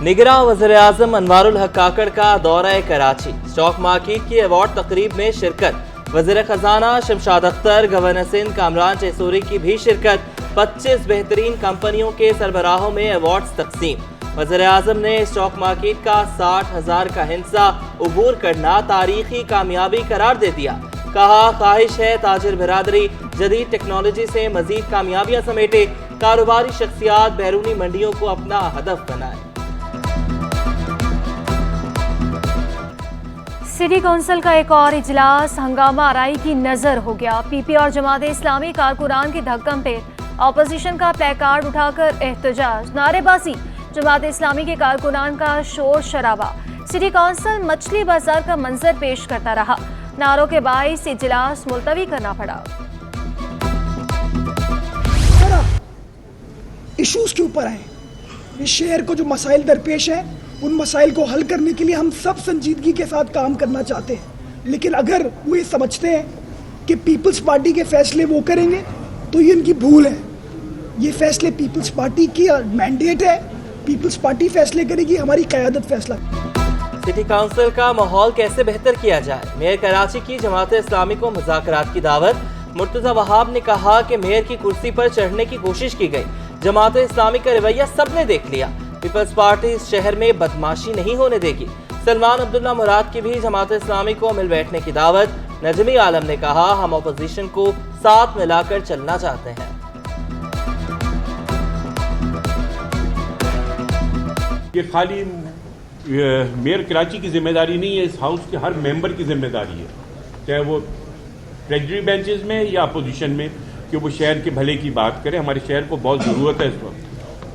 निगरां वज़ीर-ए-आज़म अनवारुल हक काकड़ का दौरा कराची, स्टॉक मार्केट की अवार्ड तकरीब में शिरकत। वज़ीर खजाना शमशाद अख्तर, गवर्नर सिंध कामरान चेसूरी की भी शिरकत। 25 बेहतरीन कंपनियों के सरबराहों में अवार्ड्स तकसीम। वज़ीर-ए-आज़म ने स्टॉक मार्केट का 60,000 का हिस्सा उबूर करना तारीखी कामयाबी करार दे दिया। कहा, ख्वाहिश है ताजिर बिरादरी जदीद टेक्नोलॉजी से मजीद कामयाबियां समेटे, कारोबारी शख्सियात बैरूनी मंडियों को अपना हदफ बनाए। सिटी काउंसिल का एक और इजलास हंगामा आराई की नजर हो गया। पीपी और जमात इस्लामी कारकुनान की धक्कम पे ऑपोजिशन का प्लेकार्ड उठाकर एहतजाज, नारेबाजी। जमात इस्लामी के कारकुनान का शोर शराबा। सिटी काउंसिल मछली बाजार का मंजर पेश करता रहा। नारों के बाइस इजलास मुलतवी करना पड़ा। इश्यूज के ऊपर आए, इस शहर को जो मसाइल दरपेश है उन मसाइल को हल करने के लिए हम सब संजीदगी के साथ काम करना चाहते हैं। लेकिन अगर वो ये समझते हैं कि पीपल्स पार्टी के फैसले वो करेंगे तो ये इनकी भूल है। ये फैसले पीपल्स पार्टी की मैंडेट है, पीपल्स पार्टी फैसले करेगी, हमारी क़यादत फैसला। सिटी काउंसिल का माहौल कैसे बेहतर किया जाए, मेयर कराची की जमात इस्लामी को मुज़ाकरात की दावत। मुर्तज़ा वहाब ने कहा कि मेयर की कुर्सी पर चढ़ने की कोशिश की गई, जमात इस्लामी का रवैया सबने देख लिया। पीपल्स पार्टी इस शहर में बदमाशी नहीं होने देगी। सलमान अब्दुल्ला मुराद की भी जमात इस्लामी को मिल बैठने की दावत। नजमी आलम ने कहा, हम अपोजिशन को साथ मिलाकर चलना चाहते हैं। ये खाली मेयर कराची की जिम्मेदारी नहीं है, इस हाउस के हर मेंबर की जिम्मेदारी है, चाहे वो ट्रेजरी बेंचेस में या अपोजिशन में, कि वो शहर के भले की बात करें। हमारे शहर को बहुत ज़रूरत है इस वक्त।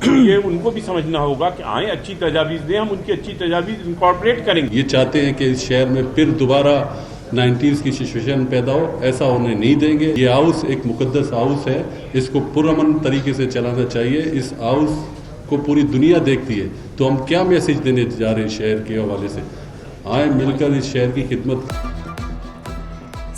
ये उनको भी समझना होगा कि आए अच्छी तजावीज़ दें, हम उनकी अच्छी तजावीज़ इनकॉर्पोरेट करेंगे। ये चाहते हैं कि इस शहर में फिर दोबारा 90s की सिचुएशन पैदा हो, ऐसा होने नहीं देंगे। ये हाउस एक मुकद्दस हाउस है, इसको पुरअमन तरीके से चलाना चाहिए। इस हाउस को पूरी दुनिया देखती है, तो हम क्या मैसेज देने जा रहे हैं शहर के हवाले से? आए मिलकर इस शहर की खिदमत।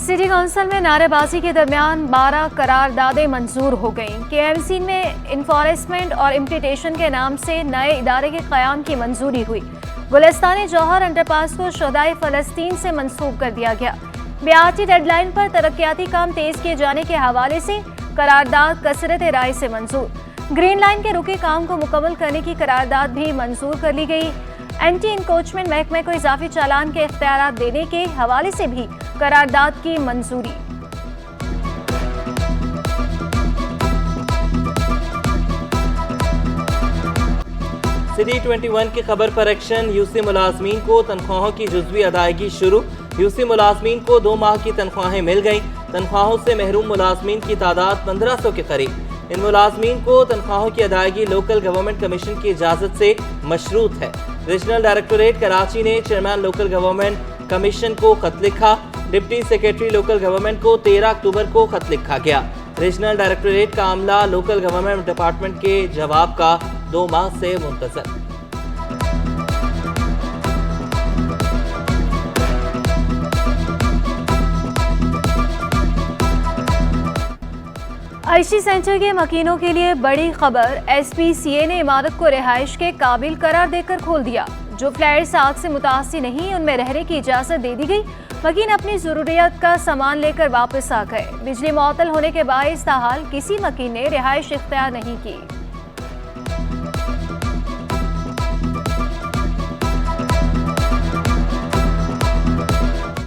सिटी काउंसिल में नारेबाजी के दरमियान 12 करारदादें मंजूर हो गईं। KMC में इन्फोर्समेंट और इम्प्लीटेशन के नाम से नए इदारे के क़याम की मंजूरी हुई। गुलिस्तान जौहर अंडरपास को शहदाए फ़लस्तीन से मंसूब कर दिया गया। ब्याती डेडलाइन पर तरक्याती काम तेज़ किए जाने के हवाले से करारदाद कसरत राय से मंजूर। ग्रीन लाइन के रुके काम को मुकम्मल करने की करारदाद भी मंजूर कर ली गई। एंटी इंक्रोचमेंट महकमे को इजाफी चालान के इख्तियार देने के हवाले से भी करारदाद की मंजूरी। सिटी 21 की खबर पर एक्शन। यूसी मुलाजमीन को तनख्वाहों की जुज़वी अदायगी शुरू। यूसी मुलाजमीन को 2 माह की तनख्वाहें मिल गईं। तनख्वाहों से महरूम मुलाजमीन की तादाद 1500 के करीब। इन मुलाजमीन को तनख्वाहों की अदायगी लोकल गवर्नमेंट कमीशन की इजाज़त से मशरूत है। रीजनल डायरेक्टोरेट कराची ने चेयरमैन लोकल गवर्नमेंट कमीशन को खत लिखा। डिप्टी सेक्रेटरी लोकल गवर्नमेंट को 13 अक्टूबर को खत लिखा गया। रीजनल डायरेक्टोरेट का अमला लोकल गवर्नमेंट डिपार्टमेंट के जवाब का 2 माह से मुंतज़र। आईसी सेंटर के मकीनों के लिए बड़ी खबर। SPCA ने इमारत को रिहाइश के काबिल करार देकर खोल दिया। जो फ्लैट्स आग से मुतासिर नहीं, उनमें रहने की इजाज़त दे दी गई। मकीन अपनी ज़रूरियत का सामान लेकर वापस आ गए। बिजली मुअत्तल होने के बाइस ताहाल किसी मकीन ने रिहाइश इख्तियार नहीं की।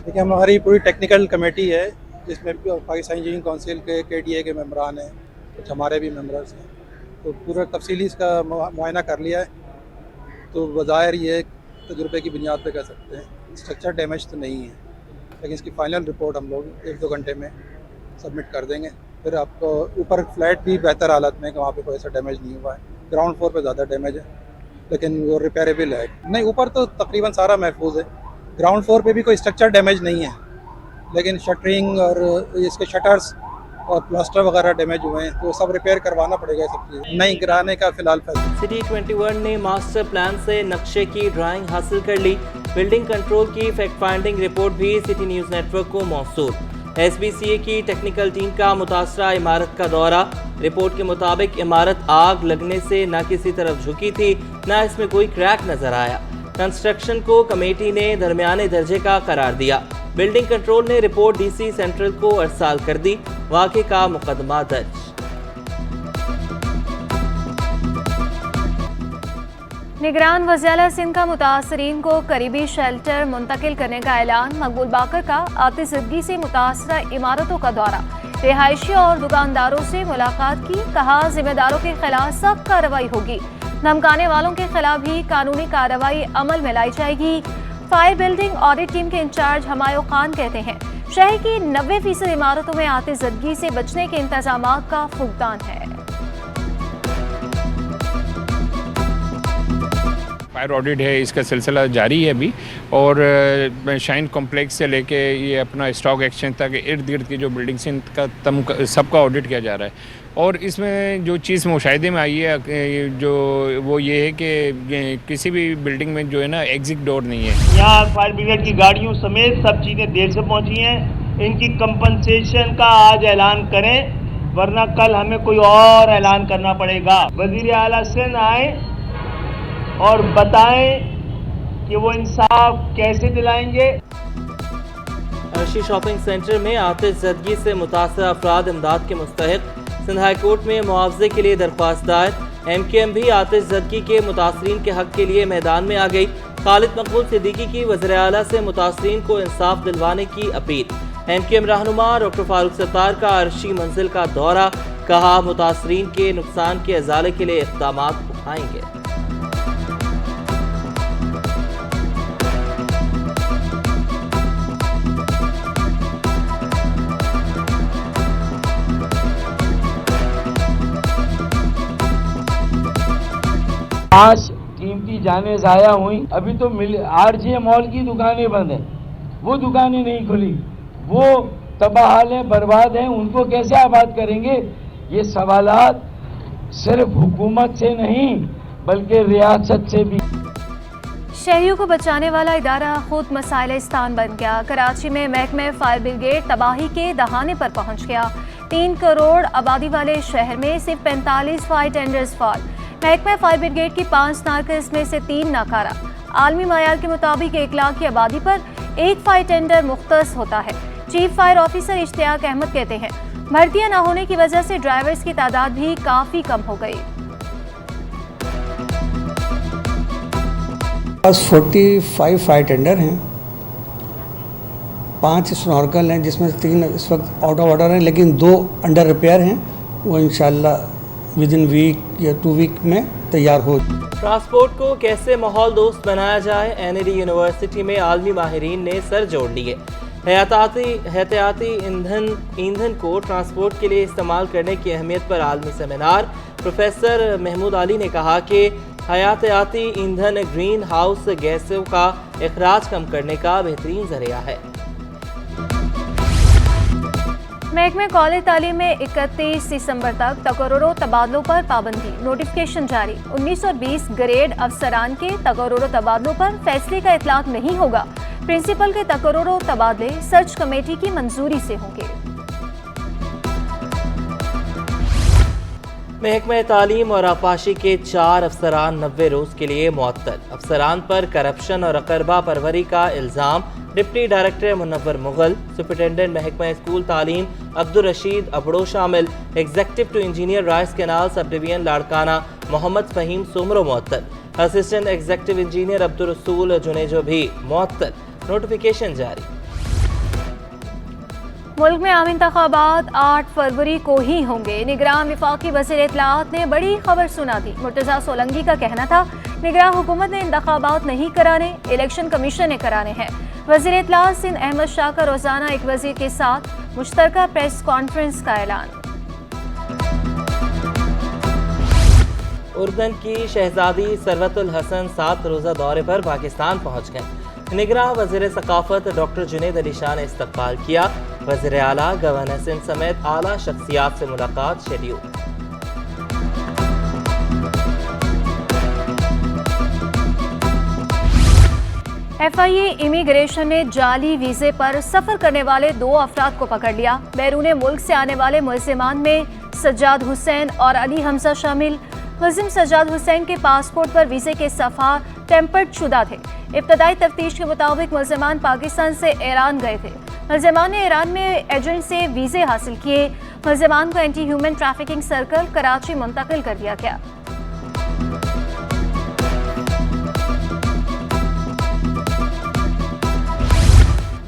देखिए, हमारी पूरी टेक्निकल कमेटी है जिसमें पाकिस्तान इंजीनियरिंग काउंसिल के KTA के मेंबरान हैं, कुछ हमारे भी मेंबर्स हैं। तो पूरा तफसीली इसका मुआयना कर लिया है। तो बज़ाहिर ये तजुर्बे की बुनियाद पे कह सकते हैं स्ट्रक्चर डैमेज तो नहीं है, लेकिन इसकी फ़ाइनल रिपोर्ट हम लोग 1-2 घंटे में सबमिट कर देंगे। फिर आपको ऊपर फ्लैट भी बेहतर हालत में कि वहाँ पे कोई ऐसा डैमेज नहीं हुआ है। ग्राउंड फ्लोर पे ज़्यादा डैमेज है, लेकिन वो रिपेयरेबल है। नहीं, ऊपर तो तकरीबन सारा महफूज है। ग्राउंड फ्लोर पे भी कोई स्ट्रक्चर डैमेज नहीं है, लेकिन शटरिंग और इसके शटर्स और प्लास्टर वगैरह डैमेज हुए हैं, तो सब रिपेयर करवाना पड़ेगा। सब चीज़ नहीं गिराने का फिलहाल फैसला। सिटी 21 ने मास्टर प्लान से नक्शे की ड्राइंग हासिल कर ली। बिल्डिंग कंट्रोल की फैक्ट फाइंडिंग रिपोर्ट भी सिटी न्यूज़ नेटवर्क को मौसूल। SBCA की टेक्निकल टीम का मुतासरा इमारत का दौरा। रिपोर्ट के मुताबिक इमारत आग लगने से न किसी तरफ झुकी थी, न इसमें कोई क्रैक नजर आया। कंस्ट्रक्शन को कमेटी ने दरमियाने दर्जे का करार दिया। बिल्डिंग कंट्रोल ने रिपोर्ट DC सेंट्रल को अरसाल कर दी। वाक़े का मुकदमा दर्ज। निगरान वज़ीर-ए-आला सिंध का मुतासरीन को करीबी शेल्टर मुंतकिल करने का ऐलान। मकबूल बाकर का आतिशदगी से मुतासरा इमारतों का दौरा। रिहायशी और दुकानदारों से मुलाकात की। कहा जिम्मेदारों के खिलाफ सख्त कार्रवाई होगी। धमकाने वालों के खिलाफ भी कानूनी कार्रवाई अमल में लाई जाएगी। फायर बिल्डिंग ऑडिट टीम के इंचार्ज हमायूं खान कहते हैं शहर की 90% इमारतों में आतिशदगी से बचने के इंतजाम का फुकदान है। फायर ऑडिट है, इसका सिलसिला जारी है अभी, और शाइन कॉम्प्लेक्स से लेके ये अपना स्टॉक एक्सचेंज तक इर्द गिर्द की जो बिल्डिंग्स हैं का सबका ऑडिट किया जा रहा है। और इसमें जो चीज़ मुशाहिदे में आई है जो वो ये है कि किसी भी बिल्डिंग में जो है ना एग्जिट डोर नहीं है। यहाँ फायर ब्रिगेड की गाड़ियों समेत सब चीज़ें देर से पहुँची हैं। इनकी कंपनसेशन का आज ऐलान करें, वरना कल हमें कोई और ऐलान करना पड़ेगा। वज़ीर आला सिंध आए और बताएं कि वो इंसाफ कैसे दिलाएंगे। अर्शी शॉपिंग सेंटर में आतिशदगी से मुतासर अफराद इमदाद के मुस्तहिक। सिंध हाई कोर्ट में मुआवजे के लिए दरख्वास्त दायर। MKM भी आतिशदगी के मुतासरीन के हक के लिए मैदान में आ गई। खालिद मकबूल सिद्दीकी की वज़ीर आला से मुतासरीन को इंसाफ दिलवाने की अपील। MKM रहनुमा डॉक्टर फारूक सत्तार का अर्शी मंजिल का दौरा। कहा मुतासरीन के नुकसान के इजाले के लिए इक़दाम उठाएंगे। आज कीमती जाने ज़ाया हुई। अभी तो RJ मॉल की दुकानें बंद हैं, वो दुकानें नहीं खुली, वो तबाहाल हैं, बर्बाद हैं, उनको कैसे आबाद करेंगे? ये सवालात सिर्फ हुकूमत से नहीं बल्कि रियासत से भी। शहरियों को बचाने वाला इदारा खुद मसाइल-ए-स्थान बन गया। कराची में महकमे फायर ब्रिगेड तबाही के दहाने पर पहुंच गया। 3 करोड़ आबादी वाले शहर में सिर्फ 45 फायर टेंडर्स फाल। महकमा फायर ब्रिगेड की 5 नाकिस में से 3 नाकारा। आलमी मायार के मुताबिक 1 लाख की आबादी पर 1 फायर टेंडर मुख्तस होता है। Chief fire officer Ishtiaq Ahmed कहते हैं भर्तियां न होने की वजह से ड्राइवर्स की तादाद भी काफ़ी कम हो गई। बस 45 फायर टेंडर हैं, 5 स्नॉर्कल हैं जिसमें से 3 इस वक्त आउट ऑफ ऑर्डर हैं, लेकिन 2 अंडर रिपेयर हैं। वो इंशाल्लाह विद इन वीक या 2 वीक में तैयार हो। ट्रांसपोर्ट को कैसे माहौल दोस्त बनाया जाए, NAD यूनिवर्सिटी में आलमी माहिरीन ने सर जोड़ लिए। हयातियाती ईंधन को ट्रांसपोर्ट के लिए इस्तेमाल करने की अहमियत पर आलमी सेमिनार। प्रोफेसर महमूद अली ने कहा कि हयातियाती ईंधन ग्रीन हाउस गैसों का अखराज कम करने का बेहतरीन जरिया है। महकमे कॉलेज तालीम में 31 दिसंबर तक तकर्रुरो तबादलों पर पाबंदी। नोटिफिकेशन जारी। 19 और 20 ग्रेड अफसरान के तकर्रुरो तबादलों पर फैसले का इतलाक नहीं होगा। प्रिंसिपल के तकर्रुरो तबादले सर्च कमेटी की मंजूरी से होंगे। महकमा तालीम और आपाशी के 4 अफसरान 90 रोज़ के लिए मुअत्तल। अफसरान पर करप्शन और अकरबा परवरी का इल्ज़ाम। Deputy director Munawwar Mughal, superintendent महकमा स्कूल तालीम अब्दुल रशीद अबड़ो शामिल। Executive to engineer rice canal sub division Larkana Mohammad Fahim Soomro मुअत्तल। असिस्टेंट एग्जेक्टिव इंजीनियर अब्दुल रसूल जुनेजो भी मुअत्तल। नोटिफिकेशन जारी। मुल्क में आम इंतखाबात 8 फरवरी को ही होंगे। निगरान वफाकी वज़ीर इत्तलाआत ने बड़ी खबर सुना दी। मुर्तज़ा सोलंकी का कहना था निगरान हुकूमत ने इंतखाबात नहीं कराने, इलेक्शन कमीशन ने कराने हैं। वज़ीर इत्तलाआत सिंध अहमद शाह का रोजाना एक वज़ीर के साथ मुश्तरका प्रेस कॉन्फ्रेंस का ऐलान। उर्दन की शहजादी सरवतुल हसन 7 रोज़ा दौरे पर पाकिस्तान पहुँच गए। निगरान वज़ीर सकाफ़त डॉक्टर जुनेद अली शाह ने इस्तकबाल किया। वज़ीर आला गवर्नर सिंध समेत आला शख्सियात से मुलाकात शेड्यूल। FIA इमिग्रेशन ने जाली वीजे पर सफर करने वाले 2 अफराद को पकड़ लिया। बैरून मुल्क से आने वाले मुलजिमान में सज्जाद हुसैन और अली हमजा शामिल। मुलजिम सज्जाद हुसैन के पासपोर्ट पर वीजे के सफ़ा टेम्पर्ड शुदा थे। इब्तदाई तफ्तीश के मुताबिक मुलजिमान पाकिस्तान से ईरान गए थे। मुलजिमान ने ईरान में एजेंट से वीजे हासिल किए। मुलजिमान को anti human trafficking circle Karachi मुंतकिल कर दिया गया।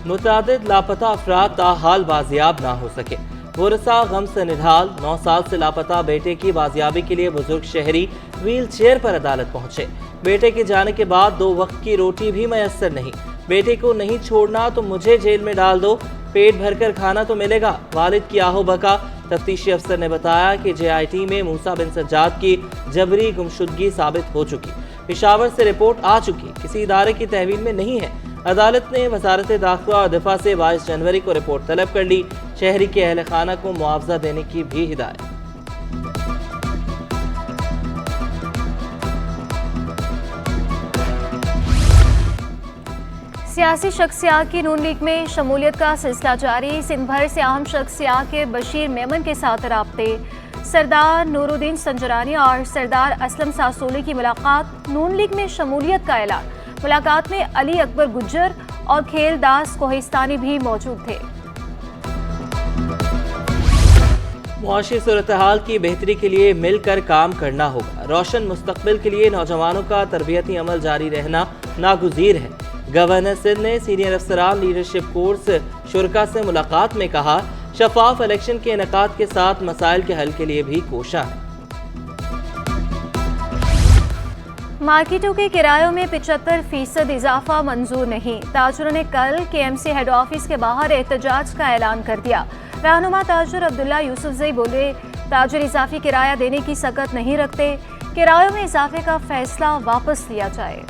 मुतादिद लापता अफराद ताहाल बाजियाब ना हो सके। वरसा गम से निढाल 9 साल से लापता बेटे की बाजियाबी के लिए बुजुर्ग शहरी व्हील चेयर पर अदालत पहुंचे। बेटे के जाने के बाद 2 वक्त की रोटी भी मैसर नहीं। बेटे को नहीं छोड़ना तो मुझे जेल में डाल दो, पेट भरकर खाना तो मिलेगा, वालिद की आहो बका। तफ्तीशी अफसर ने बताया कि JIT में मूसा बिन सज्जाद की जबरी गुमशुदगी साबित हो चुकी। पेशावर से रिपोर्ट आ चुकी, किसी इदारे की तहवील में नहीं है। अदालत ने वजारत दाखिला और दिफा से 22 जनवरी को रिपोर्ट तलब कर ली। शहरी के अहल खाना को मुआवजा देने की भी हिदायत। सियासी शख्सियात की नून लीग में शमूलियत का सिलसिला जारी। सिंध भर से अहम शख्सियात के बशीर मेमन के साथ राब्ते। सरदार नूरुद्दीन संजरानी और सरदार असलम सासोली की मुलाकात। नून लीग में शमूलियत का ऐलान। मुलाकात में अली अकबर गुज्जर और खेलदास कोहिस्तानी भी मौजूद थे। मुआशी सूरत-ए-हाल की बेहतरी के लिए मिलकर काम करना होगा। रोशन मुस्तकबिल के लिए नौजवानों का तरबियती अमल जारी रहना नागुज़ीर है। गवर्नर सिंध ने सीनियर अफसरान लीडरशिप कोर्स शुरका से मुलाकात में कहा, शफाफ इलेक्शन के इनेकाद के साथ मसाइल के हल के लिए भी कोशा है। मार्केटों के किरायों में 75% इजाफा मंजूर नहीं। ताजुरों ने कल KMC हेड ऑफिस के बाहर एहतजाज का ऐलान कर दिया। रहनुमा ताजुर अब्दुल्ला यूसुफजई बोले, ताजुर इजाफी किराया देने की सकत नहीं रखते, किरायों में इजाफे का फैसला वापस लिया जाए।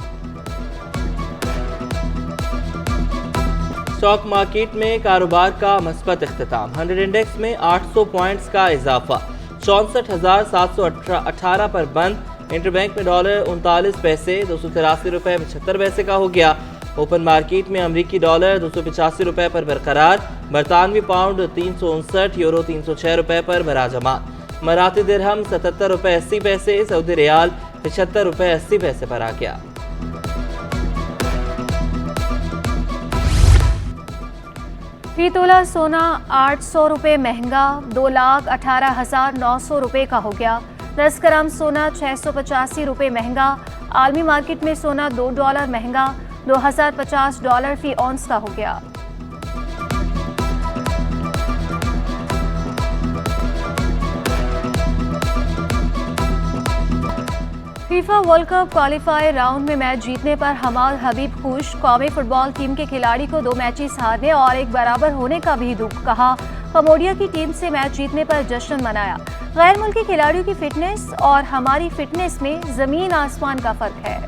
स्टॉक मार्केट में कारोबार का मस्बत इख्तिताम। 100 इंडेक्स में 800 पॉइंट्स का इजाफा 64,718 पर बंद। इंटरबैंक में डॉलर 39 पैसे 283 रुपए 75 पैसे का हो गया। ओपन मार्केट में अमरीकी डॉलर 285 रुपए पर बरकरार। बरतानवी पाउंड 359, यूरो 306 रुपए पर बराजमान। मराठी दिरहम 77 रुपए 80 पैसे, सऊदी रियाल 75 रुपए 80 पैसे पर आ गया। फी तोला सोना 800 रुपये महंगा 2,18,900 रुपये का हो गया। 10 ग्राम सोना 685 रुपये महंगा। आलमी मार्केट में सोना $2 महंगा $2,050 फी औंस का हो गया। FIFA world cup qualifier round में मैच जीतने पर हमाद हबीब खुश। कौमी फुटबॉल टीम के खिलाड़ी को 2 मैचेस हारने और 1 बराबर होने का भी दुख कहा। कम्बोडिया की टीम से मैच जीतने पर जश्न मनाया। गैर मुल्की खिलाड़ियों की फिटनेस और हमारी फिटनेस में जमीन आसमान का फर्क है।